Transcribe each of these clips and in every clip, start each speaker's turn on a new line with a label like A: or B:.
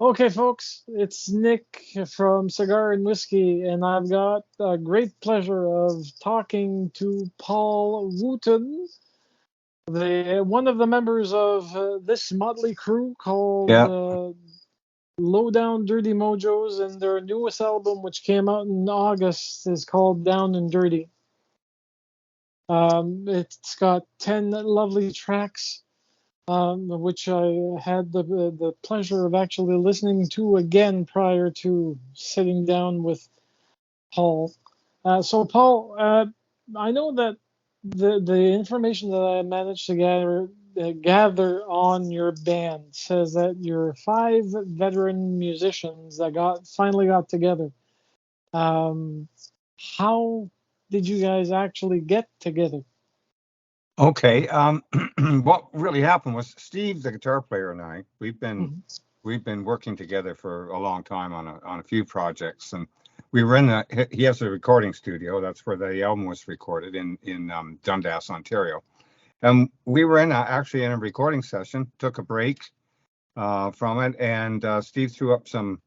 A: Okay, folks, it's Nick from Cigar&Whiskey, and I've got a great pleasure of talking to Paul Wooten, one of the members of this motley crew called
B: Yeah.
A: Lowdown Dirty Mojos, and their newest album, which came out in August, is called Down and Dirty. It's got 10 lovely tracks, which I had the pleasure of actually listening to again prior to sitting down with Paul. So, Paul, I know that the information that I managed to gather on your band says that you're five veteran musicians that finally got together. Um, how did you guys actually get together?
B: Okay. What really happened was Steve, the guitar player, and I,
A: Mhm.
B: we've been working together for a long time on a few projects, and we were in he has a recording studio. That's where the album was recorded in Dundas, Ontario. And we were actually in a recording session. Took a break from it, and Steve threw up some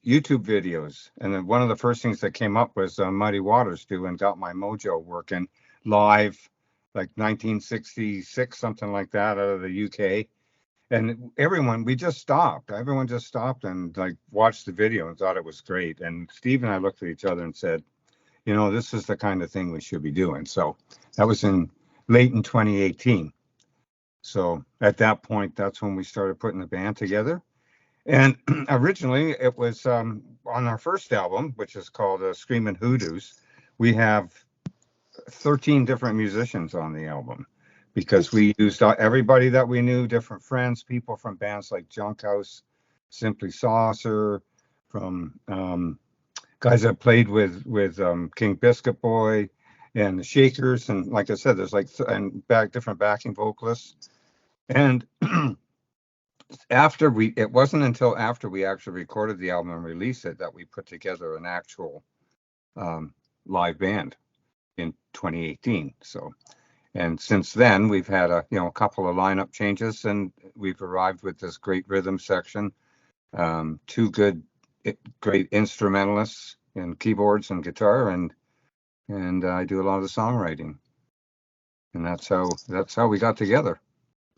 B: YouTube videos, and then one of the first things that came up was Muddy Waters doing "Got My Mojo" working live, like 1966, something like that, out of the UK. And everyone just stopped and like watched the video and thought it was great. And Steve and I looked at each other and said, this is the kind of thing we should be doing. So that was in late in 2018. So at that point, that's when we started putting the band together. And originally, it was on our first album, which is called Screamin' Hoodoos. We have 13 different musicians on the album because we used everybody that we knew, different friends, people from bands like Junkhouse, Simply Saucer, from guys that played with King Biscuit Boy and the Shakers. And like I said, there's different backing vocalists. And it wasn't until after we actually recorded the album and released it that we put together an actual um, live band in 2018. So, and since then we've had a couple of lineup changes, and we've arrived with this great rhythm section, two great instrumentalists and keyboards and guitar, and I do a lot of the songwriting, and that's how we got together.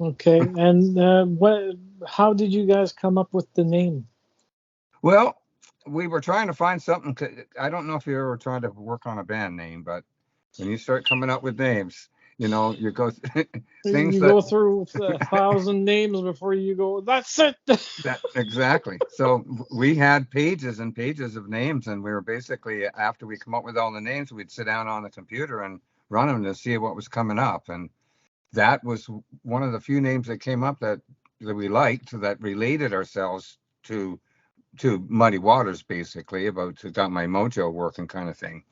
A: Okay, and how did you guys come up with the name?
B: Well, we were trying to find something. I don't know if you ever tried to work on a band name, but when you start coming up with names, you go things
A: You go through 1,000 names before you go, that's it.
B: that exactly. So we had pages and pages of names, and we were basically, after we come up with all the names, we'd sit down on the computer and run them to see what was coming up. And that was one of the few names that came up that we liked, that related ourselves to Muddy Waters, basically, about to Got My Mojo working kind of thing.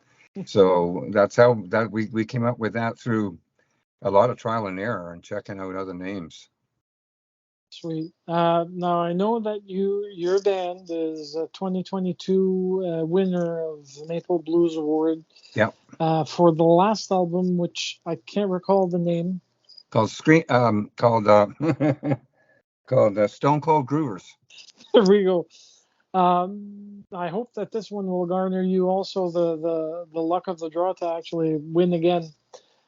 B: So that's how that we came up with that, through a lot of trial and error and checking out other names.
A: Sweet. Now I know that your band is a 2022 winner of the Maple Blues Award
B: Yeah,
A: for the last album, which I can't recall the name.
B: called Screen called called Stone Cold Groovers.
A: There we go. I hope that this one will garner you also the luck of the draw to actually win again.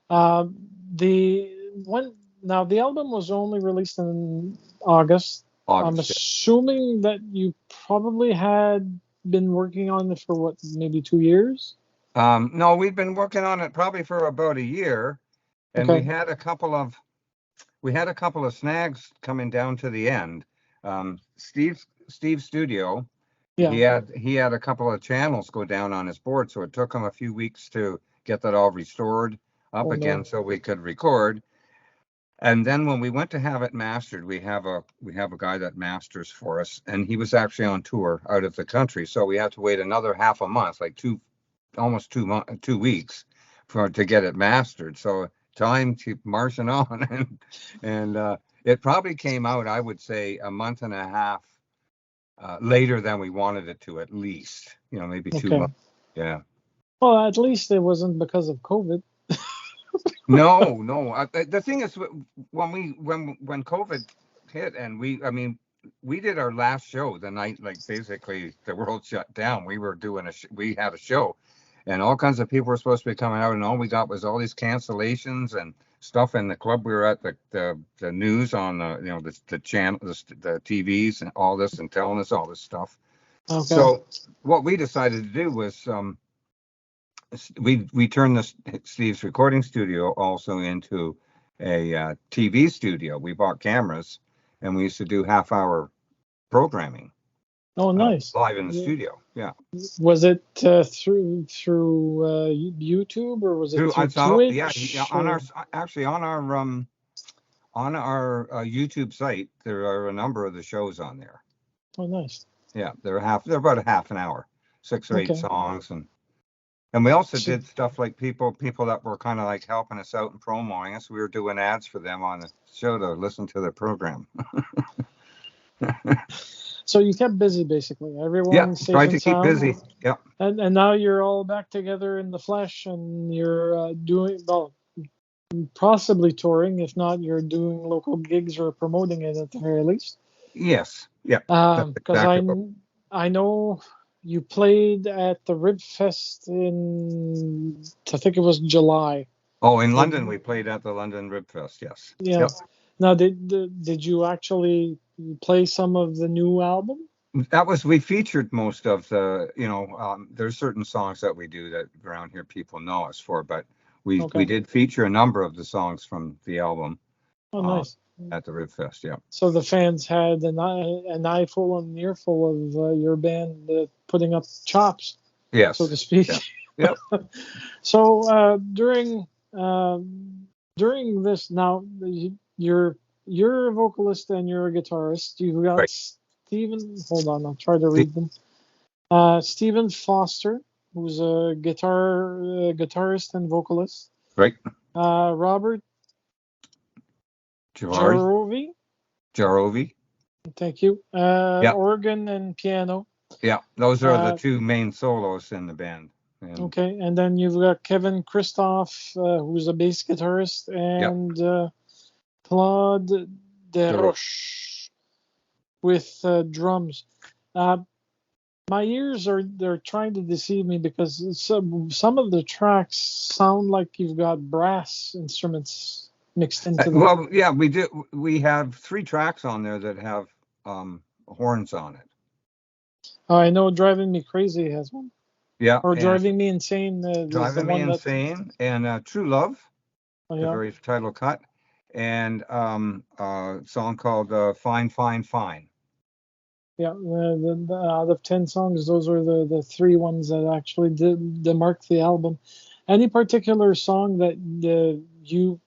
A: Uh, the one Now the album was only released in August. I'm
B: August.
A: assuming that you probably had been working on it for what, maybe 2 years?
B: No, we'd been working on it probably for about a year, and
A: Okay.
B: we had a couple of snags coming down to the end. Steve's studio,
A: Yeah.
B: he had a couple of channels go down on his board, so it took him a few weeks to get that all restored up
A: Oh
B: again
A: no.
B: so we could record. And then when we went to have it mastered, we have a guy that masters for us, and he was actually on tour out of the country, so we had to wait another half a month, like almost 2 weeks, to get it mastered. So time keep marching on, and it probably came out, I would say, a month and a half later than we wanted it to, at least, maybe two
A: Okay.
B: months. Yeah.
A: Well, at least it wasn't because of COVID.
B: No. The thing is, when COVID hit, and I mean, we did our last show the night, like basically the world shut down. We were doing we had a show, and all kinds of people were supposed to be coming out, and all we got was all these cancellations and stuff in the club. We were at the news on the channel, the TVs and all this, and telling us all this stuff.
A: Okay.
B: So what we decided to do was we turned Steve's recording studio also into a TV studio. We bought cameras, and we used to do half-hour programming.
A: Oh, nice.
B: Live in the studio. Yeah.
A: Was it through YouTube, or was it through Twitch?
B: Yeah. On our YouTube site, there are a number of the shows on there.
A: Oh, nice.
B: Yeah, they're about a half an hour, 6 or 8 songs, and we also did stuff like people that were kind of like helping us out and promoting us. We were doing ads for them on the show to listen to their program.
A: So you kept busy, basically. Everyone
B: tried to keep busy. Yeah.
A: And now you're all back together in the flesh, and you're doing, well, possibly touring. If not, you're doing local gigs or promoting it at the very least.
B: Yes. Yeah.
A: Because I know you played at the Rib Fest in, I think it was July.
B: Oh, in London, we played at the London Rib Fest. Yes.
A: Yeah. Yep. Now, did you actually play some of the new album?
B: We featured most of the, there's certain songs that we do that around here people know us for, but we did feature a number of the songs from the album.
A: Oh, nice.
B: At the Rib Fest, yeah.
A: So the fans had an eyeful and an earful of your band putting up chops,
B: yes,
A: so to speak.
B: Yeah. Yep.
A: So during this, now you're a vocalist and you're a guitarist. You've got Stephen. Hold on, I'll try to read them. Stephen Foster, who's a guitarist and vocalist.
B: Right.
A: Robert Jarovi. Thank you. Organ and piano.
B: Yeah, those are the two main solos in the band.
A: Okay, and then you've got Kevin Christoph, who's a bass guitarist, and Claude Desroches with drums. My ears they're trying to deceive me, because some of the tracks sound like you've got brass instruments mixed into them.
B: Well, yeah, we do. We have 3 tracks on there that have horns on it.
A: Oh, I know Driving Me Crazy has one.
B: Yeah.
A: Or Driving Me Insane.
B: Driving Me Insane and True Love, the very title cut, and a song called Fine, Fine, Fine.
A: Yeah, out of 10 songs, those are the 3 ones that actually mark the album. Any particular song that you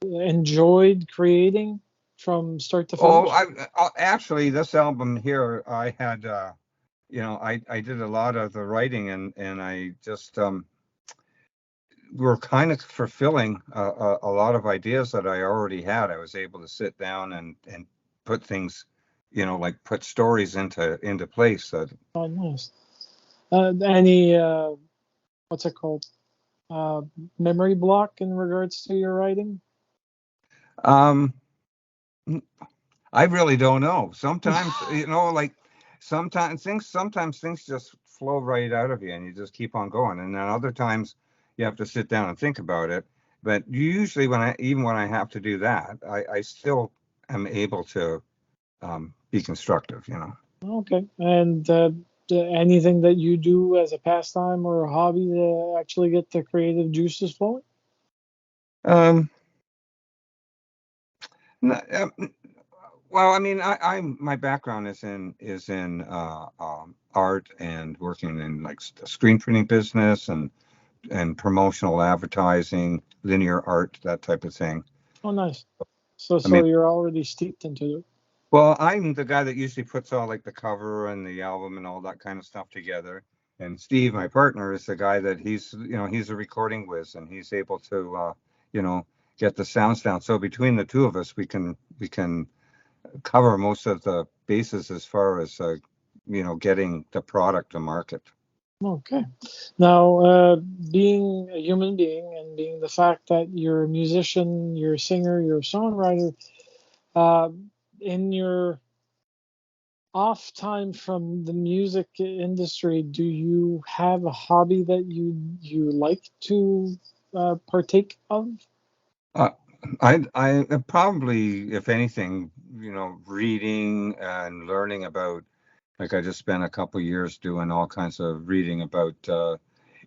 A: enjoyed creating from start to finish?
B: Actually, this album here, I had, I did a lot of the writing, and I just were kind of fulfilling a lot of ideas that I already had. I was able to sit down and put things, like put stories into place.
A: Oh, nice. Any what's it called? Memory block in regards to your writing?
B: I really don't know. Sometimes, sometimes things just flow right out of you, and you just keep on going. And then other times you have to sit down and think about it. But usually when I have to do that, I still am able to be constructive,
A: Okay. And anything that you do as a pastime or a hobby to actually get the creative juices flowing?
B: Well, I mean, my background is in art and working in like the screen printing business and promotional advertising, linear art, that type of thing.
A: Oh, nice. So you're already steeped into it.
B: Well, I'm the guy that usually puts all like the cover and the album and all that kind of stuff together. And Steve, my partner, is the guy that he's a recording whiz, and he's able to, get the sounds down. So between the two of us, we can cover most of the bases as far as, getting the product to market.
A: Okay. Now, being a human being and being the fact that you're a musician, you're a singer, you're a songwriter, in your off time from the music industry, do you have a hobby that you like to partake of?
B: Uh, I probably, if anything, reading and learning about, like I just spent a couple years doing all kinds of reading about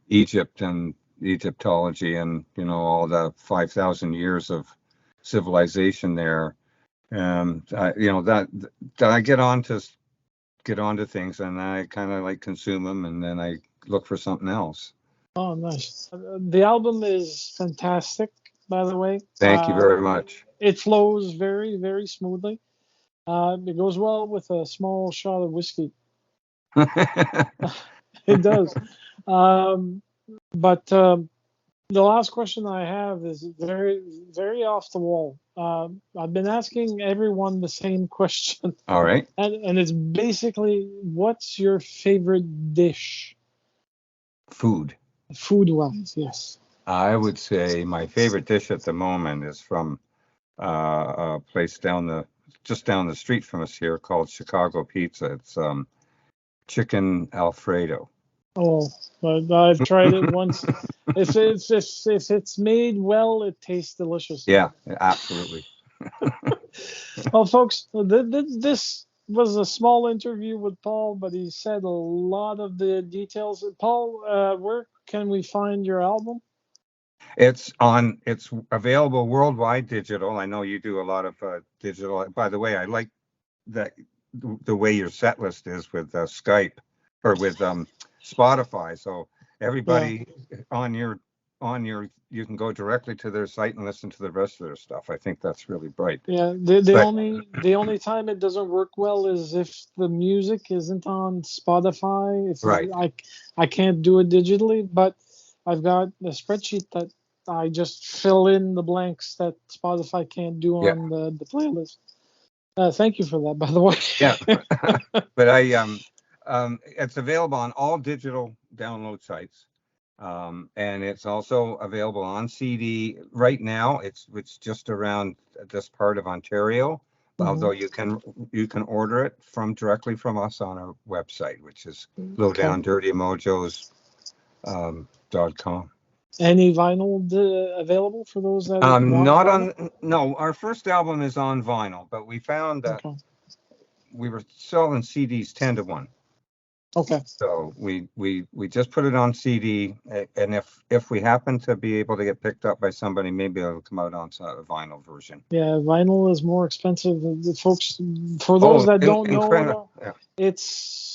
B: Egypt and Egyptology and, all the 5,000 years of civilization there. That I get onto things and I kind of like consume them and then I look for something else.
A: Oh, nice. The album is fantastic, by the way.
B: Thank you very much.
A: It flows very, very smoothly. It goes well with a small shot of whiskey. It does. Um, but the last question I have is very, very off the wall. I've been asking everyone the same question,
B: All right.
A: and it's basically, what's your favorite dish?
B: Food.
A: Food-wise, yes.
B: I would say my favorite dish at the moment is from a place just down the street from us here called Chicago Pizza. It's chicken Alfredo.
A: Oh, but I've tried it once. If it's made well, it tastes delicious.
B: Yeah, absolutely.
A: Well, folks, this was a small interview with Paul, but he said a lot of the details. Paul, where can we find your album?
B: It's available worldwide digital. I know you do a lot of digital. By the way, I like that the way your set list is with Skype or with Spotify. So everybody on your you can go directly to their site and listen to the rest of their stuff. I think that's really bright.
A: Yeah, the only time it doesn't work well is if the music isn't on Spotify. If
B: Right.
A: I can't do it digitally, but I've got a spreadsheet that I just fill in the blanks that Spotify can't do on the playlist. Thank you for that, by the way.
B: Yeah. But it's available on all digital download sites. And it's also available on CD right now. It's just around this part of Ontario, although you can order it directly from us on our website, which is Lowdown Dirty Mojos .com.
A: Any vinyl available for those that want
B: not
A: vinyl?
B: on no. Our first album is on vinyl, but we found that we were selling CDs 10 to 1.
A: Okay.
B: So we just put it on CD, and if we happen to be able to get picked up by somebody, maybe it'll come out on a vinyl version.
A: Yeah, vinyl is more expensive. The folks, for those that don't know, it's.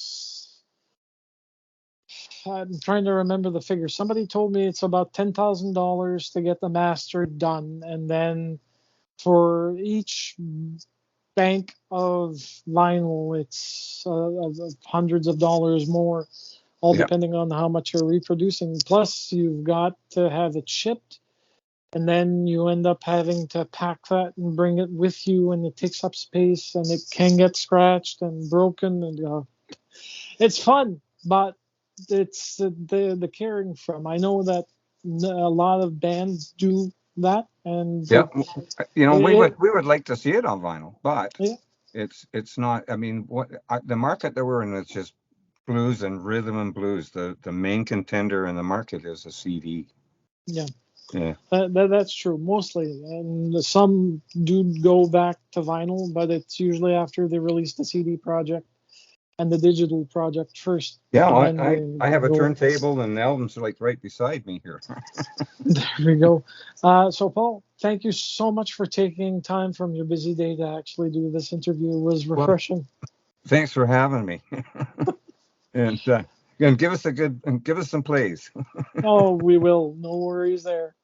A: I'm trying to remember the figure. Somebody told me it's about $10,000 to get the master done, and then for each bank of vinyl, it's hundreds of dollars more, all depending on how much you're reproducing. Plus, you've got to have it shipped, and then you end up having to pack that and bring it with you, and it takes up space, and it can get scratched and broken, and it's fun, but it's the caring from. I know that a lot of bands do that, and
B: we would like to see it on vinyl, but it's not. I mean, the market that we're in is just blues and rhythm and blues. The main contender in the market is a CD.
A: Yeah. That's true mostly, and some do go back to vinyl, but it's usually after they release the CD project and the digital project first.
B: Yeah, I have a turntable and the albums are like right beside me here.
A: There we go. So Paul, thank you so much for taking time from your busy day to actually do this interview. It was refreshing.
B: Well, thanks for having me. And give us some plays.
A: Oh, we will. No worries there.